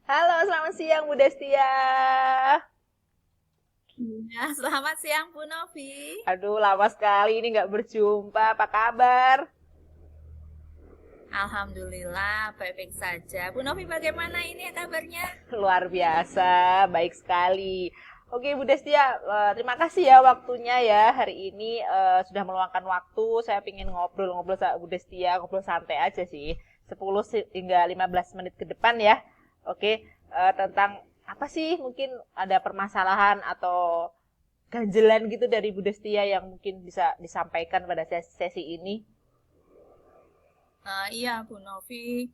Halo, selamat siang Bu Destia. Ya, selamat siang Bu Novi. Aduh, lama sekali ini nggak berjumpa. Apa kabar? Alhamdulillah, baik-baik saja. Bu Novi bagaimana ini kabarnya? Luar biasa, baik sekali. Oke, Bu Destia, terima kasih ya waktunya ya. Hari ini sudah meluangkan waktu. Saya ingin ngobrol-ngobrol sama Bu Destia, ngobrol santai aja sih. 10 hingga 15 menit ke depan ya. Oke, tentang apa sih mungkin ada permasalahan atau ganjelan gitu dari Bu Destia yang mungkin bisa disampaikan pada sesi ini. Iya Bu Novi,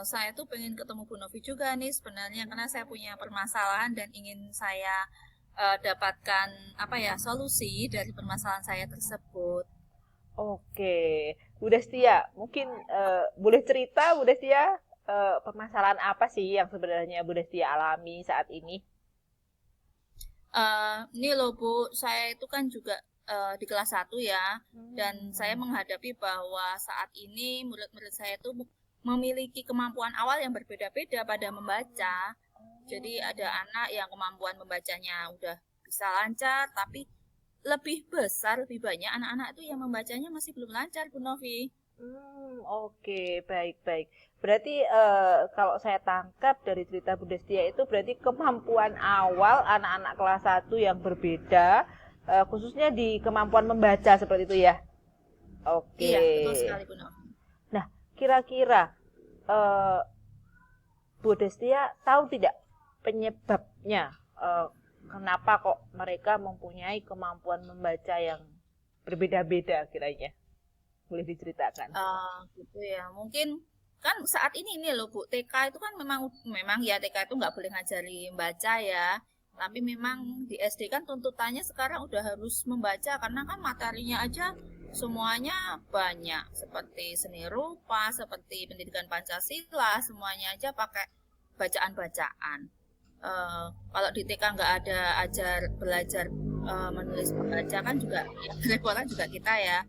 saya tuh pengen ketemu Bu Novi juga nih sebenarnya karena saya punya permasalahan dan ingin saya dapatkan apa ya solusi dari permasalahan saya tersebut. Oke, Bu Destia, mungkin boleh cerita Bu Destia permasalahan apa sih yang sebenarnya Bu Destia alami saat ini? Ini loh Bu, saya itu kan juga di kelas 1 ya, dan saya Hmm. menghadapi bahwa saat ini murid-murid saya itu memiliki kemampuan awal yang berbeda-beda pada membaca. Jadi ada anak yang kemampuan membacanya udah bisa lancar, tapi lebih besar, lebih banyak anak-anak itu yang membacanya masih belum lancar, Bu Novi. Oke, baik-baik. Berarti kalau saya tangkap dari cerita Bu Destia itu berarti kemampuan awal anak-anak kelas 1 yang berbeda, khususnya di kemampuan membaca seperti itu ya. Oke. Iya, betul sekali, Bu Novi. Nah, kira-kira eh, Bu Destia tahu tidak penyebabnya? Eh, Kenapa kok mereka mempunyai kemampuan membaca yang berbeda-beda kiranya? Boleh diceritakan? Gitu ya. Mungkin kan saat ini loh Bu, TK itu kan memang memang ya TK itu nggak boleh ngajari baca ya. Tapi memang di SD kan tuntutannya sekarang udah harus membaca karena kan materinya aja semuanya banyak seperti seni rupa, seperti pendidikan Pancasila, semuanya aja pakai bacaan-bacaan. Kalau di TK nggak ada ajar belajar menulis membaca kan juga ya, kerepotan juga kita ya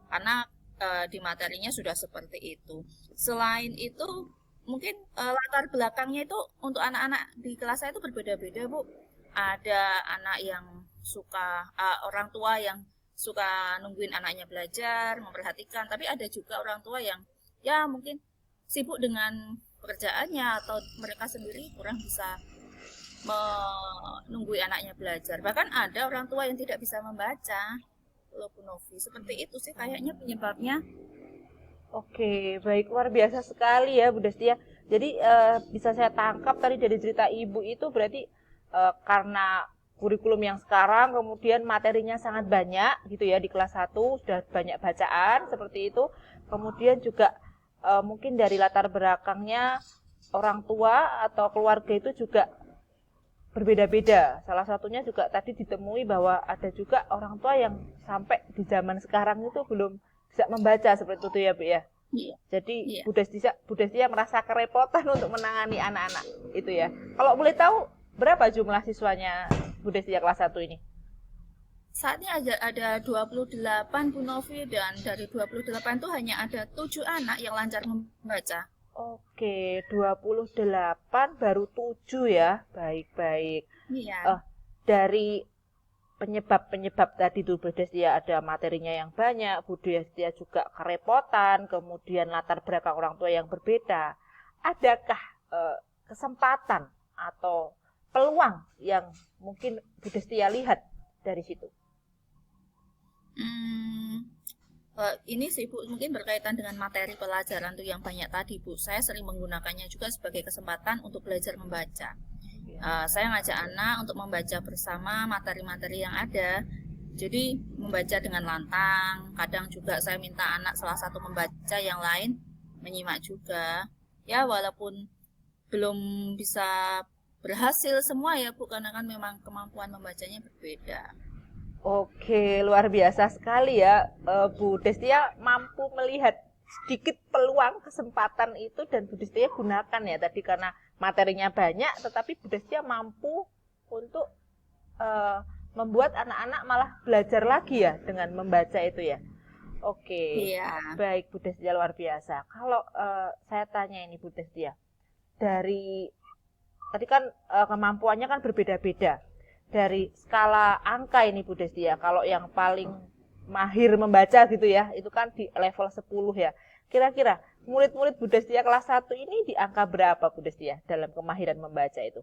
karena di materinya sudah seperti itu. Selain itu, mungkin latar belakangnya itu untuk anak-anak di kelas saya itu berbeda-beda, Bu. Ada anak yang suka, orang tua yang suka nungguin anaknya belajar, memperhatikan, tapi ada juga orang tua yang ya mungkin sibuk dengan pekerjaannya atau mereka sendiri kurang bisa menunggui anaknya belajar. Bahkan ada orang tua yang tidak bisa membaca. Lopunovi. Seperti itu sih kayaknya penyebabnya. Oke, baik, luar biasa sekali ya Bu Destia. Jadi bisa saya tangkap tadi dari cerita Ibu itu berarti karena kurikulum yang sekarang kemudian materinya sangat banyak gitu ya di kelas 1 sudah banyak bacaan seperti itu. Kemudian juga mungkin dari latar belakangnya orang tua atau keluarga itu juga berbeda-beda. Salah satunya juga tadi ditemui bahwa ada juga orang tua yang sampai di zaman sekarang itu belum bisa membaca seperti itu ya, Bu ya. Iya, Jadi iya. Bu Destia merasa kerepotan untuk menangani anak-anak itu ya. Kalau boleh tahu berapa jumlah siswanya Bu Destia kelas 1 ini? Saat ini ada 28 Bu Novi dan dari 28 itu hanya ada 7 anak yang lancar membaca. Oke, 28 baru 7 ya. Baik-baik. Iya. Dari penyebab-penyebab tadi tuh Bu Destia ada materinya yang banyak, Bu Destia juga kerepotan, kemudian latar belakang orang tua yang berbeda. Adakah kesempatan atau peluang yang mungkin Bu Destia lihat dari situ? Hmm, ini sih Bu, mungkin berkaitan dengan materi pelajaran tuh yang banyak tadi Bu. Saya sering menggunakannya juga sebagai kesempatan untuk belajar membaca. Saya ngajak anak untuk membaca bersama materi-materi yang ada. Jadi membaca dengan lantang. Kadang juga saya minta anak salah satu membaca, yang lain menyimak juga. Ya walaupun belum bisa berhasil semua ya Bu, karena kan memang kemampuan membacanya berbeda. Oke, luar biasa sekali ya. Bu Destia mampu melihat sedikit peluang kesempatan itu dan Bu Destia gunakan ya tadi karena materinya banyak, tetapi Bu Destia mampu untuk eh, membuat anak-anak malah belajar lagi ya dengan membaca itu ya. Oke, Iya. baik Bu Destia luar biasa. Kalau saya tanya ini Bu Destia, dari tadi kan kemampuannya kan berbeda-beda. Dari skala angka ini Bu Destia, kalau yang paling mahir membaca gitu ya, itu kan di level 10 ya. Kira-kira murid-murid Bu Destia kelas 1 ini di angka berapa Bu Destia dalam kemahiran membaca itu?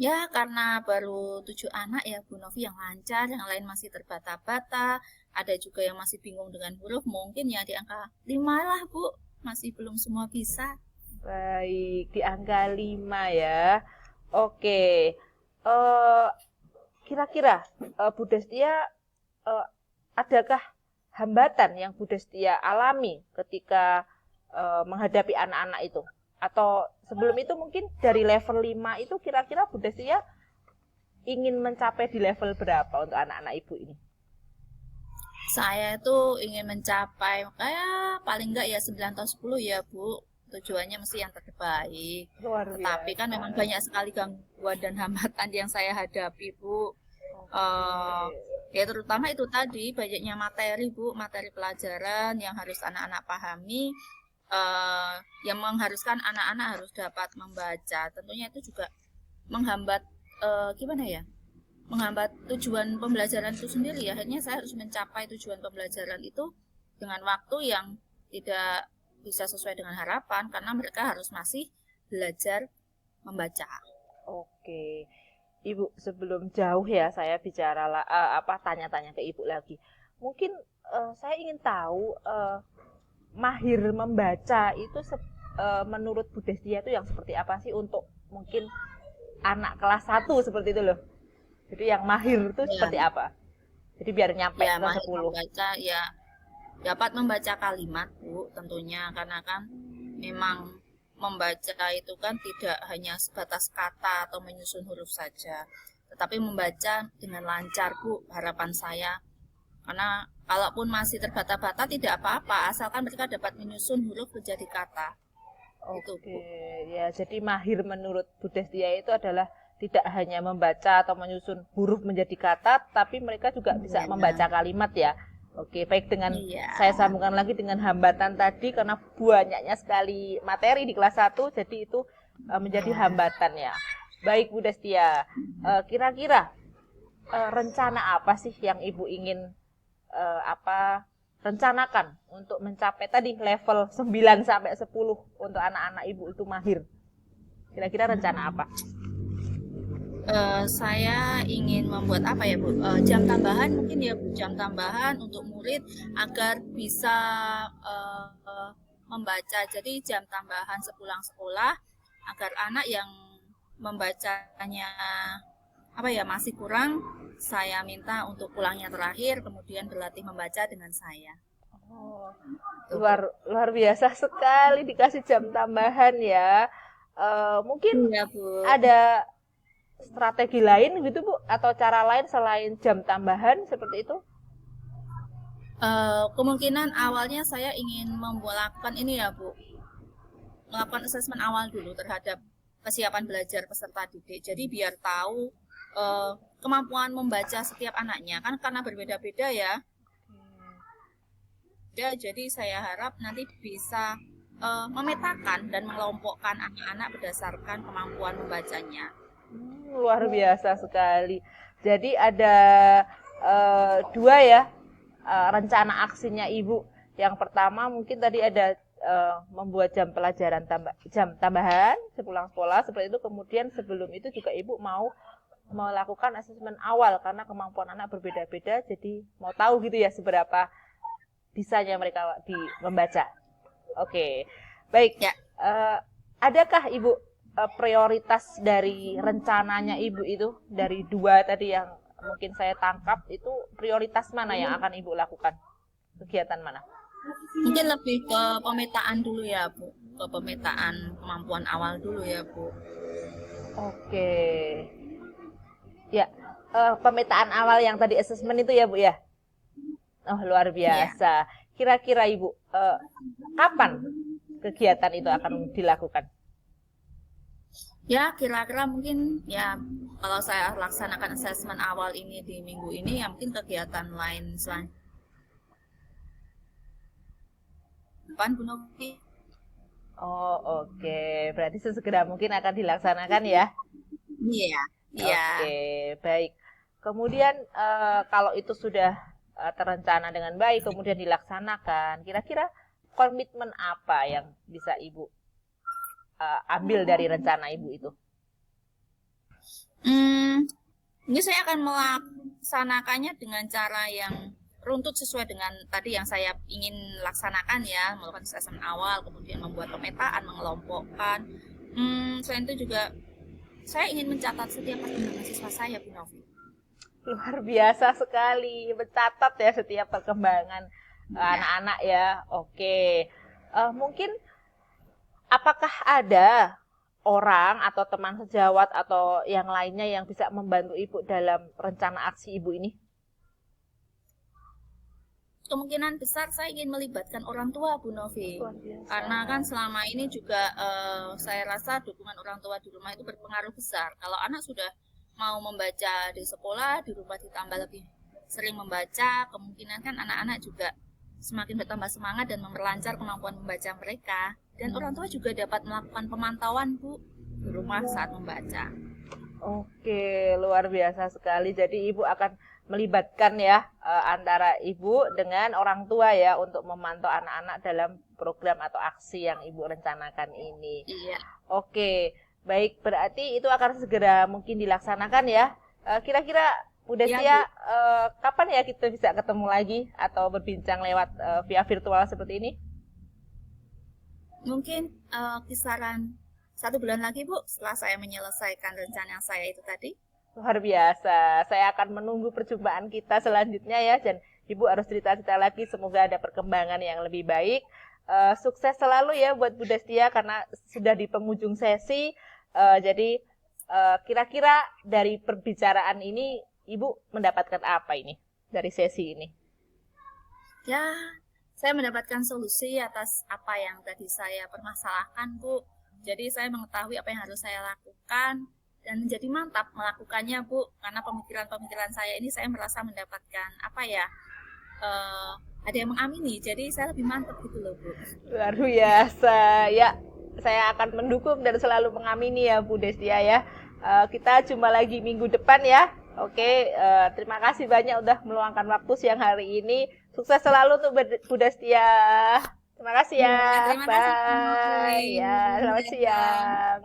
Ya, karena baru 7 anak ya Bu Novi yang lancar, yang lain masih terbata-bata, ada juga yang masih bingung dengan huruf, mungkin ya di angka 5 lah Bu, masih belum semua bisa. Baik, di angka 5 ya. Oke. Eh, Kira-kira Bu Destia adakah hambatan yang Bu Destia alami ketika menghadapi anak-anak itu? Atau sebelum itu mungkin dari level 5 itu kira-kira Bu Destia ingin mencapai di level berapa untuk anak-anak Ibu ini? Saya itu ingin mencapai kayak paling enggak ya 9 atau 10 ya Bu. Tujuannya mesti yang terbaik. Luar Tetapi kan biasa. memang banyak sekali gangguan dan hambatan yang saya hadapi Bu. Eh, ya terutama itu tadi banyaknya materi Bu, materi pelajaran yang harus anak-anak pahami, yang mengharuskan anak-anak harus dapat membaca. Tentunya itu juga menghambat gimana ya? Menghambat tujuan pembelajaran itu sendiri. Akhirnya saya harus mencapai tujuan pembelajaran itu dengan waktu yang tidak bisa sesuai dengan harapan karena mereka harus masih belajar membaca. Oke. Ibu, sebelum jauh ya saya bicara tanya-tanya ke Ibu lagi. Mungkin saya ingin tahu mahir membaca itu menurut Bu Destia itu yang seperti apa sih untuk mungkin anak kelas 1 seperti itu loh. Jadi yang mahir itu Ya, seperti apa? Jadi biar nyampe ya ke mahir 10. membaca ya dapat membaca kalimat Bu tentunya karena kan memang membaca itu kan tidak hanya sebatas kata atau menyusun huruf saja, tetapi membaca dengan lancar Bu harapan saya. Karena kalaupun masih terbata-bata tidak apa-apa asalkan mereka dapat menyusun huruf menjadi kata. Itu Oke, Bu. ya jadi mahir menurut Bu Destia itu adalah tidak hanya membaca atau menyusun huruf menjadi kata, tapi mereka juga bisa Iya. membaca kalimat ya. Oke, baik dengan Iya. saya sambungkan lagi dengan hambatan tadi karena banyaknya sekali materi di kelas 1, jadi itu menjadi Iya. hambatan ya. Baik Bu Destia, kira-kira rencana apa sih yang Ibu ingin rencanakan untuk mencapai tadi level 9 sampai 10 untuk anak-anak Ibu itu mahir? Kira-kira rencana apa? Saya ingin membuat apa ya Bu? Jam tambahan mungkin ya Bu, jam tambahan untuk murid agar bisa membaca. Jadi jam tambahan sepulang sekolah agar anak yang membacanya apa ya masih kurang, saya minta untuk pulangnya terakhir kemudian berlatih membaca dengan saya. Oh, Tuh, Bu. luar luar biasa sekali dikasih jam tambahan ya. Mungkin Iya Bu. ada strategi lain gitu Bu atau cara lain selain jam tambahan seperti itu? Kemungkinan awalnya saya ingin melakukan ini ya Bu, melakukan asesmen awal dulu terhadap kesiapan belajar peserta didik. Jadi biar tahu kemampuan membaca setiap anaknya kan karena berbeda-beda ya. Jadi saya harap nanti bisa memetakan dan mengelompokkan anak-anak berdasarkan kemampuan membacanya. Luar biasa sekali. Jadi ada dua ya rencana aksinya Ibu. Yang pertama mungkin tadi ada membuat jam tambahan sepulang sekolah seperti itu. Kemudian sebelum itu juga Ibu mau melakukan asesmen awal karena kemampuan anak berbeda-beda. Jadi mau tahu gitu ya seberapa bisanya mereka membaca. Oke, baik. Ya, Adakah Ibu prioritas dari rencananya Ibu itu dari dua tadi yang mungkin saya tangkap itu prioritas mana yang akan Ibu lakukan? Kegiatan mana? mungkin lebih ke pemetaan dulu ya Bu, ke pemetaan kemampuan awal dulu ya Bu. Oke. Ya, pemetaan awal yang tadi asesmen itu ya Bu ya? Oh, luar Ya, biasa. Kira-kira Ibu, kapan kegiatan itu akan dilakukan? ya kira-kira mungkin ya kalau saya laksanakan asesmen awal ini di minggu ini ya mungkin kegiatan lain selanjutnya Bu Novi. Oh, oke. Berarti sesegera mungkin akan dilaksanakan ya. Iya, iya. Oke, baik. Kemudian kalau itu sudah terencana dengan baik, kemudian dilaksanakan, kira-kira komitmen apa yang bisa Ibu ambil dari rencana Ibu itu? Ini saya akan melaksanakannya dengan cara yang runtut sesuai dengan tadi yang saya ingin laksanakan ya, melakukan assessment awal, kemudian membuat pemetaan, mengelompokkan. Selain itu juga saya ingin mencatat setiap perkembangan siswa saya, Bu Novi. Luar biasa sekali, mencatat ya setiap perkembangan anak-anak ya. Oke, mungkin apakah ada orang atau teman sejawat atau yang lainnya yang bisa membantu Ibu dalam rencana aksi Ibu ini? Kemungkinan besar saya ingin melibatkan orang tua, Bu Novi. Karena kan selama ini juga saya rasa dukungan orang tua di rumah itu berpengaruh besar. Kalau anak sudah mau membaca di sekolah, di rumah ditambah lebih sering membaca, kemungkinan kan anak-anak juga semakin bertambah semangat dan memperlancar kemampuan membaca mereka. Dan orang tua juga dapat melakukan pemantauan, Bu, di rumah saat membaca. Oke, luar biasa sekali. Jadi Ibu akan melibatkan ya antara Ibu dengan orang tua ya untuk memantau anak-anak dalam program atau aksi yang Ibu rencanakan ini. Iya. Oke, baik, berarti itu akan segera mungkin dilaksanakan ya. Kira-kira Bu Destia, kapan ya kita bisa ketemu lagi atau berbincang lewat via virtual seperti ini? Mungkin kisaran 1 bulan lagi, Bu, setelah saya menyelesaikan rencana saya itu tadi. Luar biasa. Saya akan menunggu perjumpaan kita selanjutnya ya. Dan Ibu harus cerita-cerita lagi. Semoga ada perkembangan yang lebih baik. Sukses selalu ya buat Bu Destia karena sudah di penghujung sesi. Jadi kira-kira dari perbicaraan ini Ibu mendapatkan apa ini dari sesi ini? Ya, saya mendapatkan solusi atas apa yang tadi saya permasalahkan, Bu. Jadi saya mengetahui apa yang harus saya lakukan dan menjadi mantap melakukannya, Bu. Karena pemikiran-pemikiran saya ini saya merasa mendapatkan apa ya, ada yang mengamini. Jadi saya lebih mantap gitu loh, Bu. Luar biasa. Ya, saya akan mendukung dan selalu mengamini ya Bu Destia ya. Kita jumpa lagi minggu depan ya. Oke, terima kasih banyak udah meluangkan waktu siang hari ini. Sukses selalu untuk Bu Destia. Terima kasih ya. Terima kasih. Bye. Ya, selamat siang.